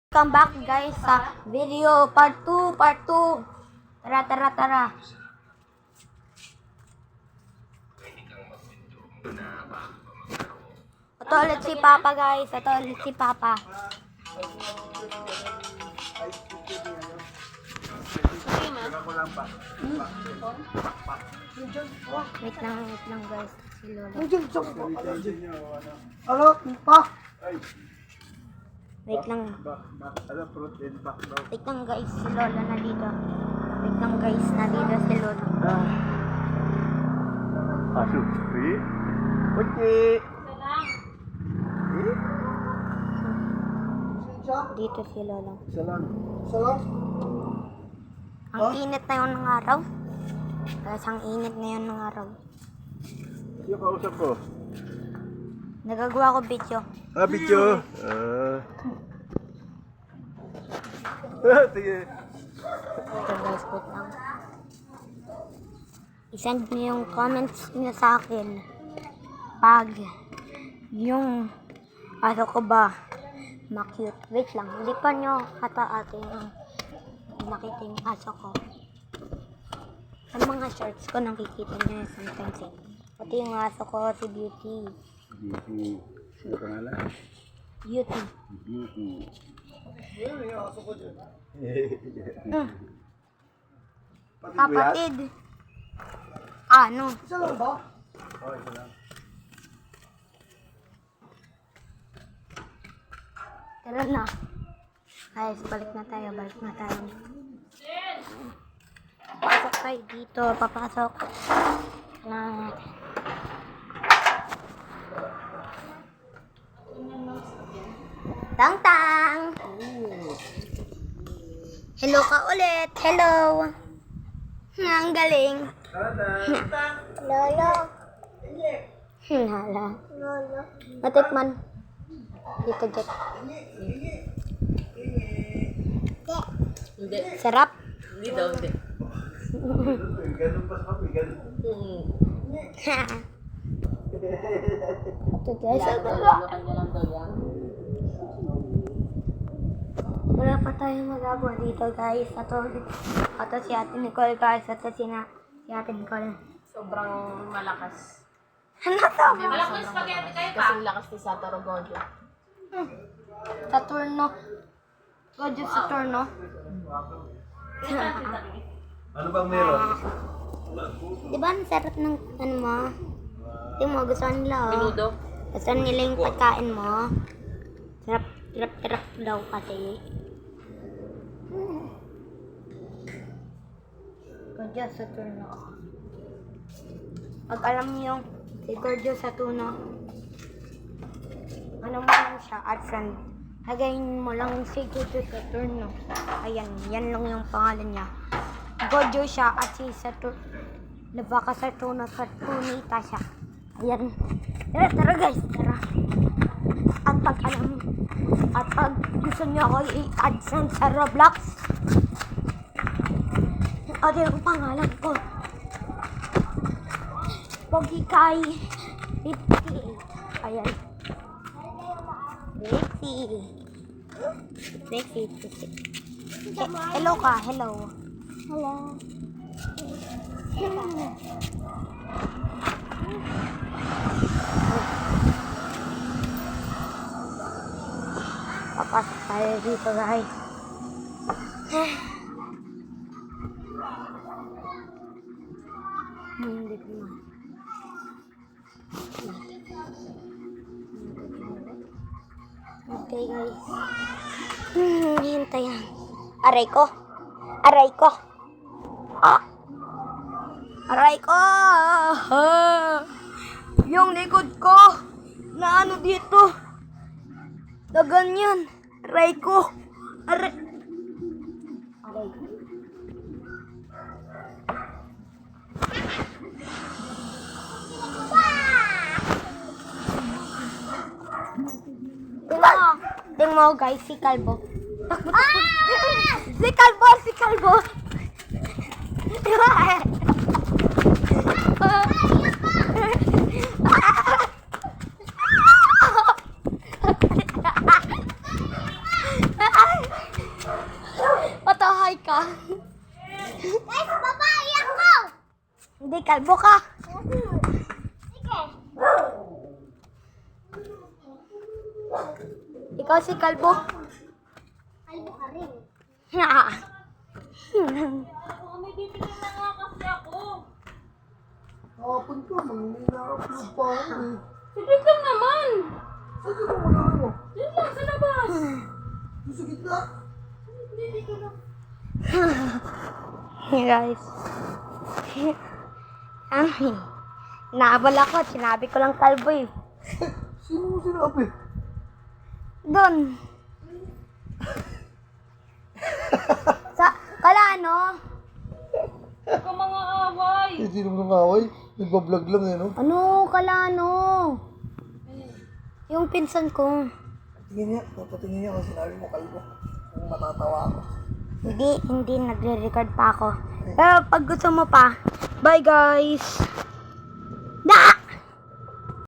Welcome back guys sa video part 2. Tara. Ito ulit si Papa guys. Wait lang guys. Si Lolo. Ano? Pa? Wait lang guys. Si Lolo na dito. Si Lolo. Asupi? Oke. Dito si Lolo. Salam. Ang init na yun ng araw. Guys, ang init na yun ng araw. Yung kausap ko. Nagagawa ko video. Video. Sige. Ito guys, wait lang. I-send niyo yung comments niyo sa akin. Pag yung aso ko ba ma-cute. Wait lang, hindi pa nyo ate yung nakita yung aso ko. Sa mga shorts ko nakikita nyo sometimes eh. Pati yung aso ko, si Beauty. Ano pangalan? Beauty. Kapatid. Ano? Isa lang ba? Oh, isa lang. Tara na. Guys, balik na tayo. Papasok tayo dito. Papasok. Na. Tang. Hello ka ulit. Hello. Ang galing. Lolo. Lolo. Matikman. Dito, Jet. Hindi. Sarap. Hindi daw, hindi. Ganun pa sa papi, ganun. Ito guys. Kanya lang daw yan. Wala pa tayong magagawa dito guys. Ito si Ate Nicole guys. Si Ate Nicole. Sobrang malakas. Ano to? Malakas spaghetti kayo pa? Kasing lakas ni Satoru Gojo. Saturno. Gojo Saturno. Ano bang meron? Di ba ang sarap ng ano mo? Di mo gusto nila oh. Minudo. Gusto nila yung pagkain mo. Sarap daw kasi. Gojo Saturno. Pag alam niyo si Gojo Saturno, ano mo lang siya, add friend. Hagayin mo lang si Gojo Saturno. Ayan, yan lang yung pangalan niya. Gojo siya at si Saturno. Nabaka Saturno, Saturnita siya. Ayan. Tara guys, tara. At pag gusto niyo ako i-add friend sa Roblox, ano yung pangalan ko? Pogi Kai 58. Ayan. Lexi 56. Hello ka, hello. Papasok tayo dito guys. Hindi ko na. Okay guys. Hintayan. Aray ko. Aray ko. Yung likod ko. Na ano dito. Na ganyan. Aray ko. Aray. Tingnan mo guys, si Kalbo. Takbo. Si Kalbo. Ay! ka. Guys, babae ako! Hindi, kalbo ka. Sige. Ikaw si kalbo. Kalbo ka rin. May bibili na nga kasi ako. Hapon ka, manginakapload pa ako eh. Saglit lang naman. Saan ka muna ano? Yun lang, sa labas. Sa gitna. Hindi ko lang. Hey guys. Naabal ako. Sinabi ko lang kalbo eh. Sino mo sinabi? Doon. Kala ano? Huwag ka mga away. Hindi naman nangaway. Nagbablog lang eh, no? Ano? Kala ano? Yung pinsan ko. Tingin niya. Papatingin niya kung sinabi mo kalbo. Kung matatawa ako. Hindi nagre-record pa ako. Pero pag gusto mo pa, bye guys!